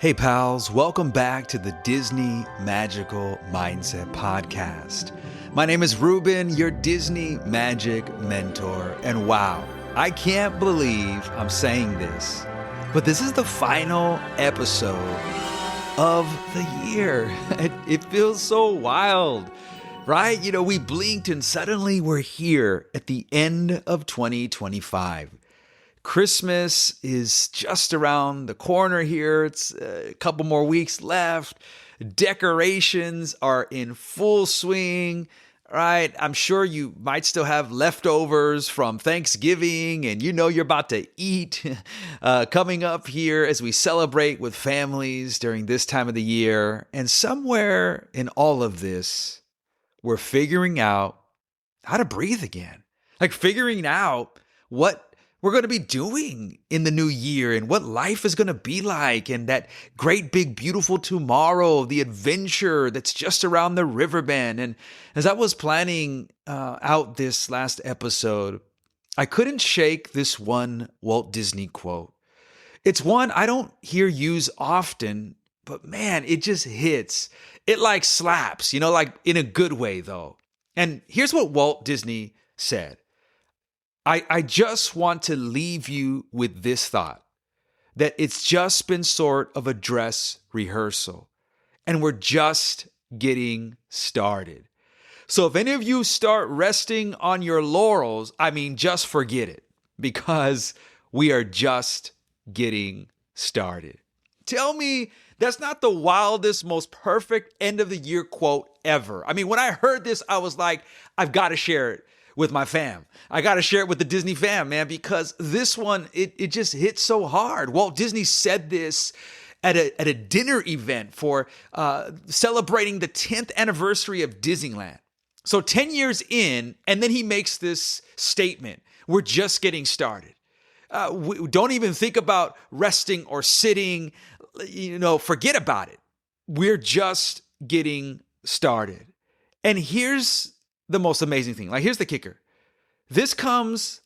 Hey pals, welcome back to the Disney Magical Mindset Podcast. My name is Ruben, your Disney Magic mentor, and wow, I can't believe I'm saying this, but this is the final episode of the year. It feels so wild, right? We blinked and suddenly we're here at the end of 2025. Christmas is just around the corner here. It's a couple more weeks left. Decorations are in full swing, right? I'm sure you might still have leftovers from Thanksgiving and you're about to eat coming up here as we celebrate with families during this time of the year. And somewhere in all of this, we're figuring out how to breathe again. Like figuring out what we're going to be doing in the new year and what life is going to be like and that great big beautiful tomorrow, the adventure that's just around the river bend. And as I was planning out this last episode, I couldn't shake this one Walt Disney quote. It's one I don't hear used often, but man, it just hits. It like slaps, like in a good way though. And here's what Walt Disney said. I just want to leave you with this thought, that it's just been sort of a dress rehearsal, and we're just getting started. So if any of you start resting on your laurels, just forget it, because we are just getting started. Tell me that's not the wildest, most perfect end of the year quote ever. When I heard this, I was like, I've got to share it with my fam. I got to share it with the Disney fam, man, because this one, it just hits so hard. Walt Disney said this at a dinner event for celebrating the 10th anniversary of Disneyland. So 10 years in, and then he makes this statement, we're just getting started. We don't even think about resting or sitting, forget about it. We're just getting started. And here's the most amazing thing. Here's the kicker. This comes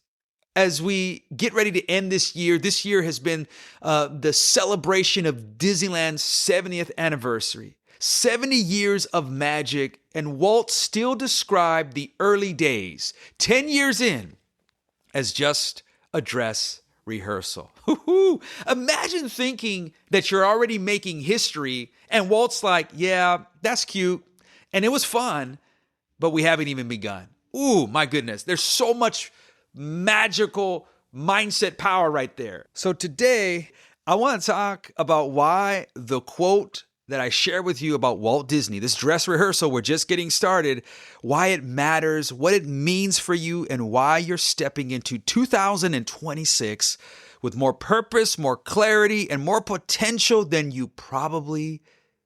as we get ready to end this year. This year has been the celebration of Disneyland's 70th anniversary. 70 years of magic, and Walt still described the early days, 10 years in, as just a dress rehearsal. Imagine thinking that you're already making history, and Walt's like, yeah, that's cute, and it was fun, but we haven't even begun. Ooh, my goodness. There's so much magical mindset power right there. So today, I want to talk about why the quote that I share with you about Walt Disney, this dress rehearsal, we're just getting started, why it matters, what it means for you, and why you're stepping into 2026 with more purpose, more clarity, and more potential than you probably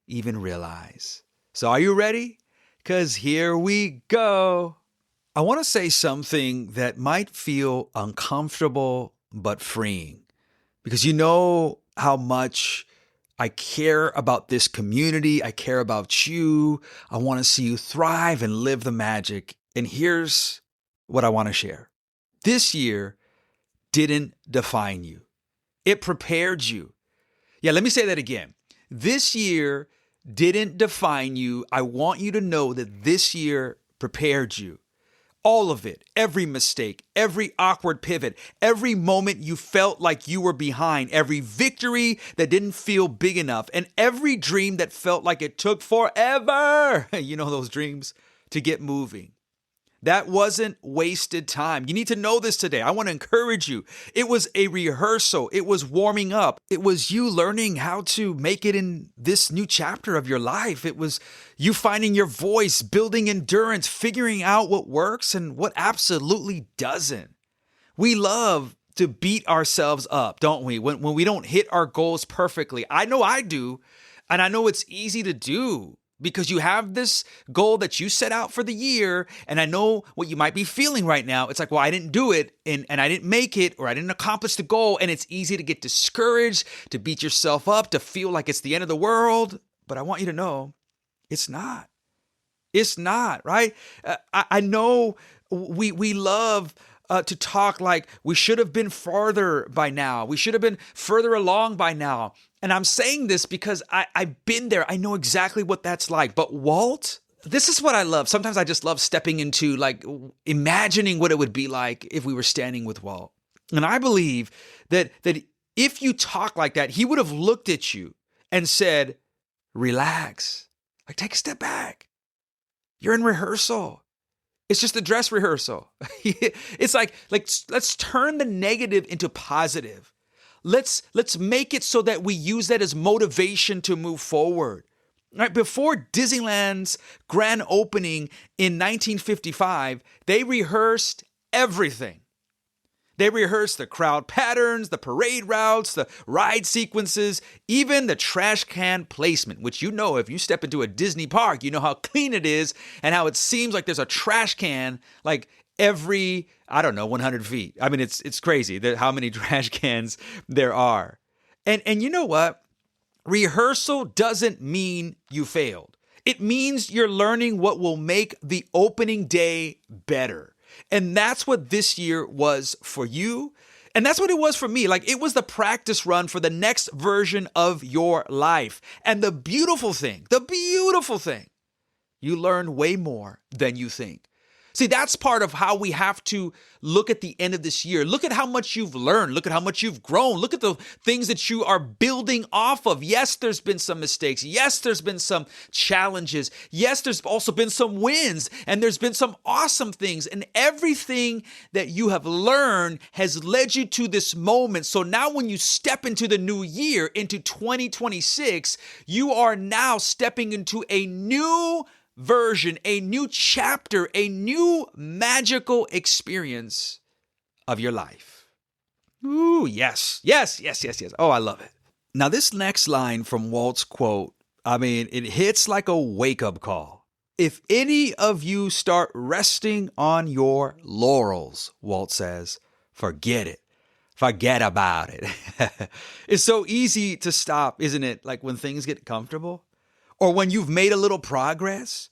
even realize. So are you ready? Because here we go. I want to say something that might feel uncomfortable but freeing, because you know how much I care about this community. I care about you. I want to see you thrive and live the magic. And here's what I want to share. This year didn't define you. It prepared you. Yeah, let me say that again. This year didn't define you. I want you to know that this year prepared you. All of it, every mistake, every awkward pivot, every moment you felt like you were behind, every victory that didn't feel big enough, and every dream that felt like it took forever, those dreams, to get moving. That wasn't wasted time. You need to know this today. I want to encourage you. It was a rehearsal. It was warming up. It was you learning how to make it in this new chapter of your life. It was you finding your voice, building endurance, figuring out what works and what absolutely doesn't. We love to beat ourselves up, don't we? When we don't hit our goals perfectly. I know I do, and I know it's easy to do, because you have this goal that you set out for the year, and I know what you might be feeling right now. It's like, well, I didn't do it, and I didn't make it, or I didn't accomplish the goal, and it's easy to get discouraged, to beat yourself up, to feel like it's the end of the world. But I want you to know, it's not. It's not, right? I know we love to talk like we should have been farther by now. We should have been further along by now. And I'm saying this because I've been there. I know exactly what that's like. But Walt, this is what I love. Sometimes I just love stepping into like imagining what it would be like if we were standing with Walt. And I believe that if you talk like that, he would have looked at you and said, relax, like take a step back. You're in rehearsal. It's just a dress rehearsal. It's like let's turn the negative into positive. Let's make it so that we use that as motivation to move forward. Right, before Disneyland's grand opening in 1955, they rehearsed everything. They rehearsed the crowd patterns, the parade routes, the ride sequences, even the trash can placement, which if you step into a Disney park, you know how clean it is and how it seems like there's a trash can like every, 100 feet. I mean, it's crazy how many trash cans there are. And you know what? Rehearsal doesn't mean you failed. It means you're learning what will make the opening day better. And that's what this year was for you. And that's what it was for me. Like it was the practice run for the next version of your life. And the beautiful thing, you learn way more than you think. See, that's part of how we have to look at the end of this year. Look at how much you've learned. Look at how much you've grown. Look at the things that you are building off of. Yes, there's been some mistakes. Yes, there's been some challenges. Yes, there's also been some wins, and there's been some awesome things. And everything that you have learned has led you to this moment. So now when you step into the new year, into 2026, you are now stepping into a new version, a new chapter, a new magical experience of your life. Ooh, yes. Oh, I love it. Now, this next line from Walt's quote, it hits like a wake-up call. If any of you start resting on your laurels, Walt says, forget it. Forget about it. It's so easy to stop, isn't it? Like when things get comfortable. Or when you've made a little progress,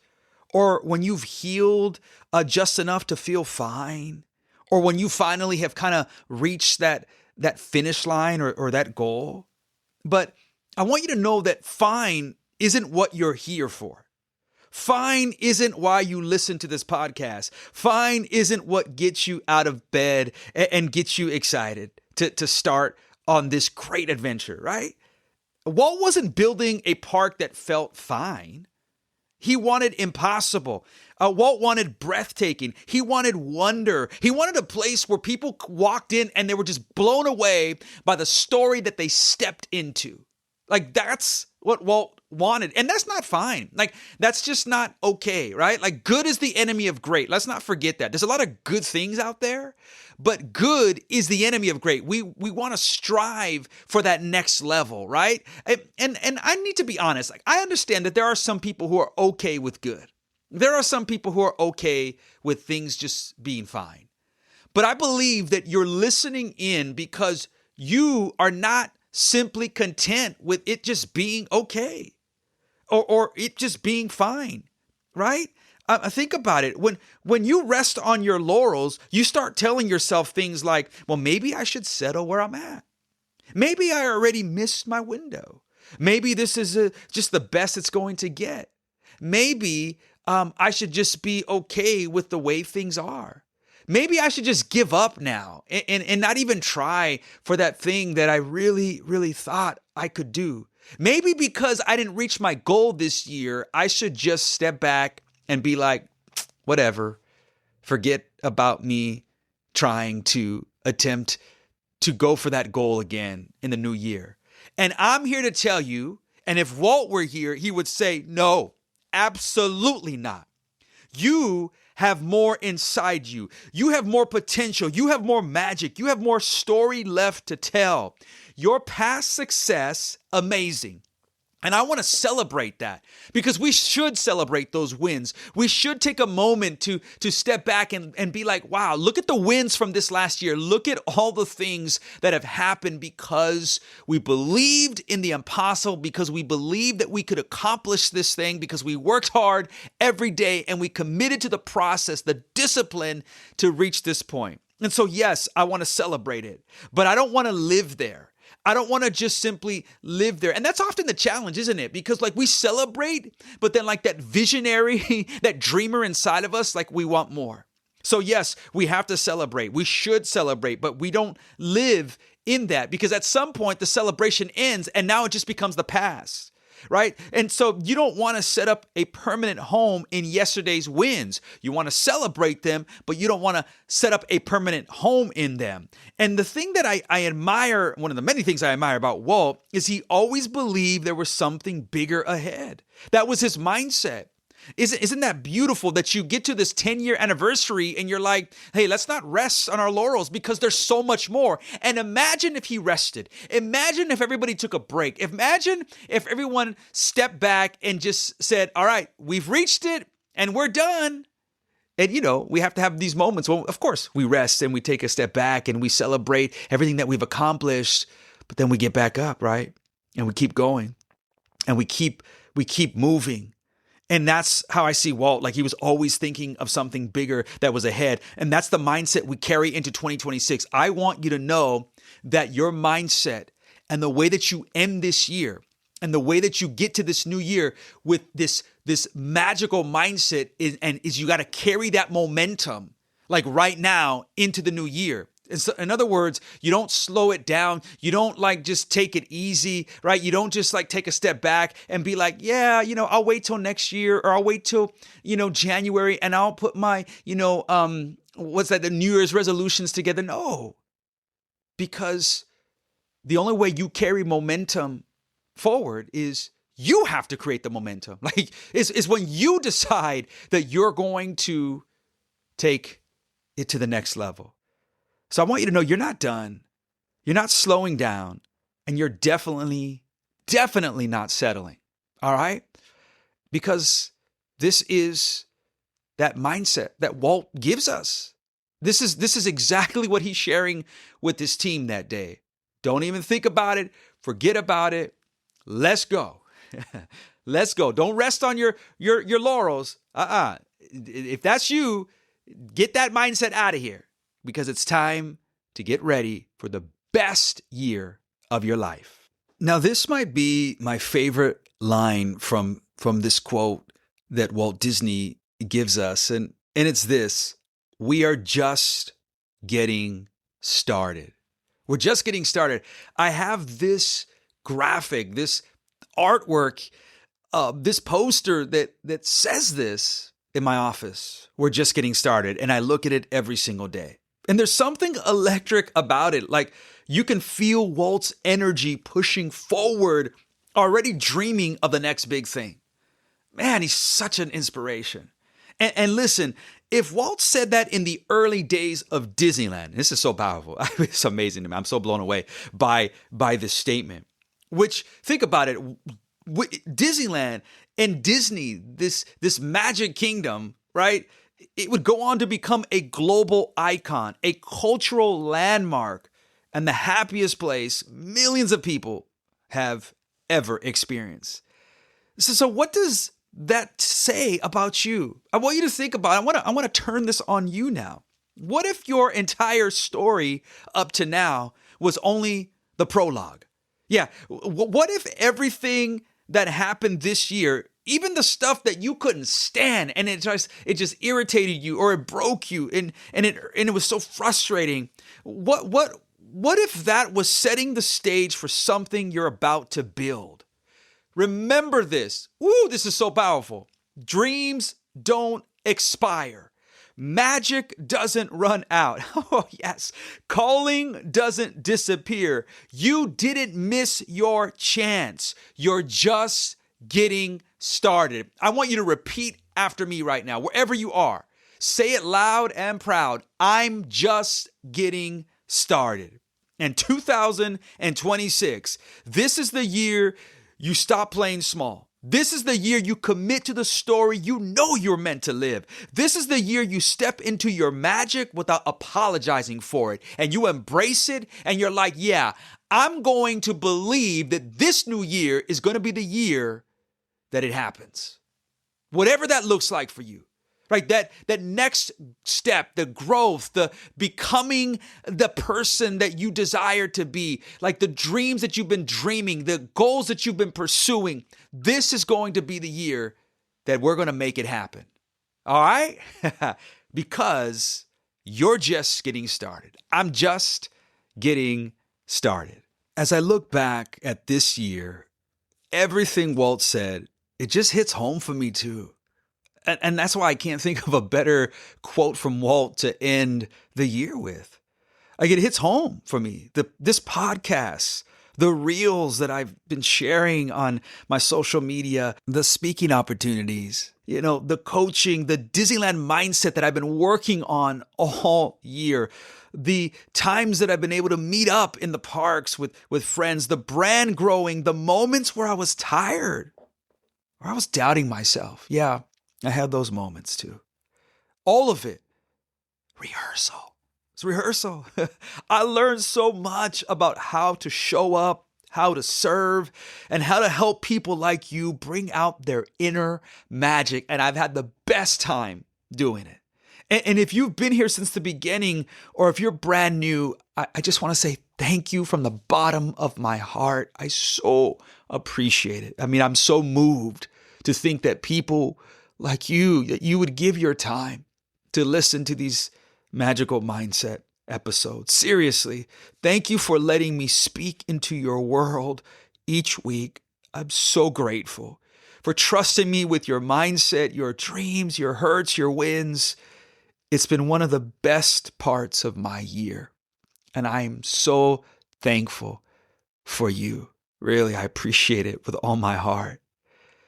or when you've healed just enough to feel fine, or when you finally have kind of reached that finish line or that goal. But I want you to know that fine isn't what you're here for. Fine isn't why you listen to this podcast. Fine isn't what gets you out of bed and gets you excited to start on this great adventure, right? Walt wasn't building a park that felt fine. He wanted impossible. Walt wanted breathtaking. He wanted wonder. He wanted a place where people walked in and they were just blown away by the story that they stepped into. Like that's what Walt wanted. And that's not fine. Like that's just not okay, right? Like good is the enemy of great. Let's not forget that. There's a lot of good things out there, but good is the enemy of great. We want to strive for that next level, right? And I need to be honest. Like I understand that there are some people who are okay with good. There are some people who are okay with things just being fine. But I believe that you're listening in because you are not simply content with it just being okay or it just being fine, right? Think about it. When you rest on your laurels, you start telling yourself things like, well, maybe I should settle where I'm at. Maybe I already missed my window. Maybe this is just the best it's going to get. Maybe I should just be okay with the way things are. Maybe I should just give up now and not even try for that thing that I really, really thought I could do. Maybe because I didn't reach my goal this year, I should just step back and be like, whatever, forget about me trying to attempt to go for that goal again in the new year. And I'm here to tell you, and if Walt were here, he would say, no, absolutely not. You have more inside you. You have more potential. You have more magic. You have more story left to tell. Your past success, amazing. And I want to celebrate that because we should celebrate those wins. We should take a moment to step back and be like, wow, look at the wins from this last year. Look at all the things that have happened because we believed in the impossible, because we believed that we could accomplish this thing, because we worked hard every day and we committed to the process, the discipline to reach this point. And so, yes, I want to celebrate it, but I don't want to live there. I don't want to just simply live there. And that's often the challenge, isn't it? Because like we celebrate, but then like that visionary, that dreamer inside of us, like we want more. So yes, we have to celebrate. We should celebrate, but we don't live in that because at some point the celebration ends and now it just becomes the past, right? And so you don't want to set up a permanent home in yesterday's wins. You want to celebrate them, but you don't want to set up a permanent home in them. And the thing that I admire, one of the many things I admire about Walt is he always believed there was something bigger ahead. That was his mindset. Isn't that beautiful that you get to this 10-year anniversary and you're like, hey, let's not rest on our laurels because there's so much more. And imagine if he rested. Imagine if everybody took a break. Imagine if everyone stepped back and just said, all right, we've reached it and we're done. And, we have to have these moments. Well, of course, we rest and we take a step back and we celebrate everything that we've accomplished. But then we get back up, right? And we keep going and we keep moving. And that's how I see Walt. Like he was always thinking of something bigger that was ahead. And that's the mindset we carry into 2026. I want you to know that your mindset and the way that you end this year and the way that you get to this new year with this magical mindset is you got to carry that momentum like right now into the new year. So, in other words, you don't slow it down. You don't like just take it easy, right? You don't just like take a step back and be like, yeah, I'll wait till next year or I'll wait till, January and I'll put my, the New Year's resolutions together. No, because the only way you carry momentum forward is you have to create the momentum. Like it's when you decide that you're going to take it to the next level. So I want you to know you're not done. You're not slowing down, and you're definitely not settling. All right? Because this is that mindset that Walt gives us. This is exactly what he's sharing with his team that day. Don't even think about it. Forget about it. Let's go. Let's go. Don't rest on your laurels. If that's you, get that mindset out of here. Because it's time to get ready for the best year of your life. Now, this might be my favorite line from this quote that Walt Disney gives us, and it's this: we are just getting started. We're just getting started. I have this graphic, this artwork, this poster that says this in my office. We're just getting started, and I look at it every single day. And there's something electric about it. Like you can feel Walt's energy pushing forward, already dreaming of the next big thing. Man, he's such an inspiration. And listen, if Walt said that in the early days of Disneyland, this is so powerful. It's amazing to me. I'm so blown away by this statement. Which, think about it, Disneyland and Disney, this magic kingdom, right? It would go on to become a global icon, a cultural landmark, and the happiest place millions of people have ever experienced. So what does that say about you? I want you to think about it. I want to turn this on you now. What if your entire story up to now was only the prologue? Yeah. What if everything that happened this year, even the stuff that you couldn't stand and it just irritated you or it broke you and it was so frustrating. What if that was setting the stage for something you're about to build? Remember this. Ooh, this is so powerful. Dreams don't expire. Magic doesn't run out. Oh, yes. Calling doesn't disappear. You didn't miss your chance. You're just getting started. I want you to repeat after me right now, wherever you are. Say it loud and proud. I'm just getting started. And 2026, this is the year you stop playing small. This is the year you commit to the story you know you're meant to live. This is the year you step into your magic without apologizing for it. And you embrace it and you're like, yeah, I'm going to believe that this new year is going to be the year that it happens. Whatever that looks like for you, right? That next step, the growth, the becoming the person that you desire to be, like the dreams that you've been dreaming, the goals that you've been pursuing. This is going to be the year that we're going to make it happen. All right? Because you're just getting started. I'm just getting started. As I look back at this year, everything Walt said, it just hits home for me too. And that's why I can't think of a better quote from Walt to end the year with. Like, it hits home for me. This podcast, the reels that I've been sharing on my social media, the speaking opportunities, the coaching, the Disneyland mindset that I've been working on all year, the times that I've been able to meet up in the parks with friends, the brand growing, the moments where I was tired, where I was doubting myself. Yeah, I had those moments too. All of it, rehearsal. It's rehearsal. I learned so much about how to show up, how to serve, and how to help people like you bring out their inner magic. And I've had the best time doing it. And if you've been here since the beginning, or if you're brand new, I just want to say thank you from the bottom of my heart. I so appreciate it. I mean, I'm so moved to think that people like you, that you would give your time to listen to these magical mindset episodes. Seriously, thank you for letting me speak into your world each week. I'm so grateful for trusting me with your mindset, your dreams, your hurts, your wins. It's been one of the best parts of my year, and I'm so thankful for you. Really, I appreciate it with all my heart.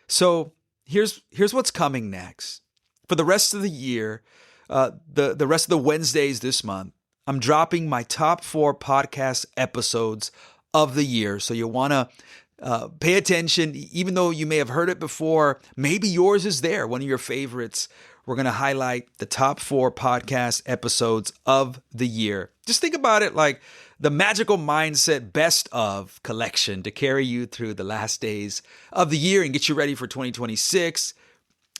So here's what's coming next. For the rest of the year, the rest of the Wednesdays this month, I'm dropping my top 4 podcast episodes of the year. So you want to pay attention, even though you may have heard it before. Maybe yours is there, one of your favorites. We're going to highlight the top 4 podcast episodes of the year. Just think about it like the Magical Mindset Best Of collection to carry you through the last days of the year and get you ready for 2026.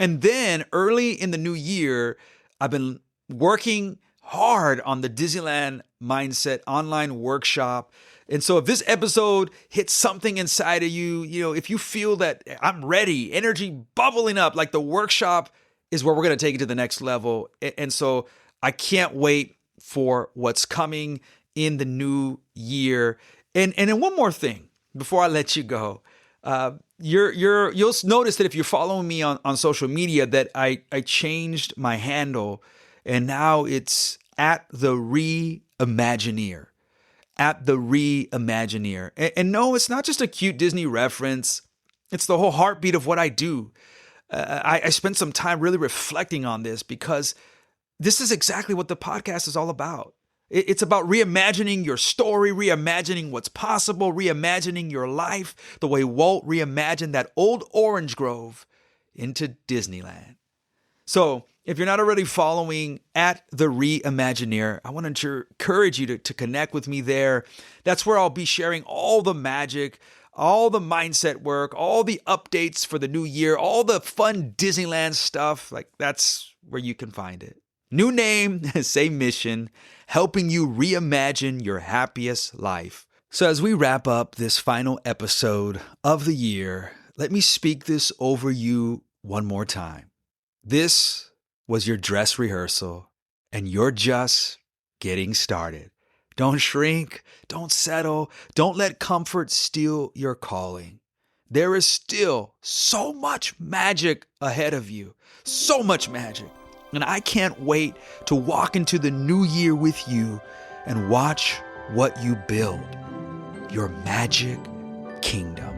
And then early in the new year, I've been working hard on the Disneyland Mindset online workshop. And so if this episode hits something inside of you, if you feel that I'm ready, energy bubbling up, like the workshop is where we're going to take it to the next level. And so I can't wait for what's coming in the new year. And then one more thing before I let you go. You'll notice that if you're following me on social media that I changed my handle, and now it's at the Reimagineer. At the Reimagineer. And no, it's not just a cute Disney reference. It's the whole heartbeat of what I do. I spent some time really reflecting on this because this is exactly what the podcast is all about. It's about reimagining your story, reimagining what's possible, reimagining your life the way Walt reimagined that old orange grove into Disneyland. So if you're not already following at the Reimagineer, I want to encourage you to connect with me there. That's where I'll be sharing all the magic, all the mindset work, all the updates for the new year, all the fun Disneyland stuff. Like, that's where you can find it. New name, same mission, helping you reimagine your happiest life. So as we wrap up this final episode of the year, let me speak this over you one more time. This was your dress rehearsal, and you're just getting started. Don't shrink, don't settle, don't let comfort steal your calling. There is still so much magic ahead of you, so much magic. And I can't wait to walk into the new year with you and watch what you build, your magic kingdom.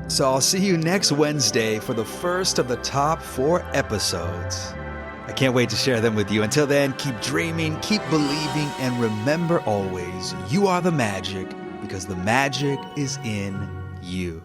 So I'll see you next Wednesday for the first of the top 4 episodes. I can't wait to share them with you. Until then, keep dreaming, keep believing, and remember always, you are the magic because the magic is in you.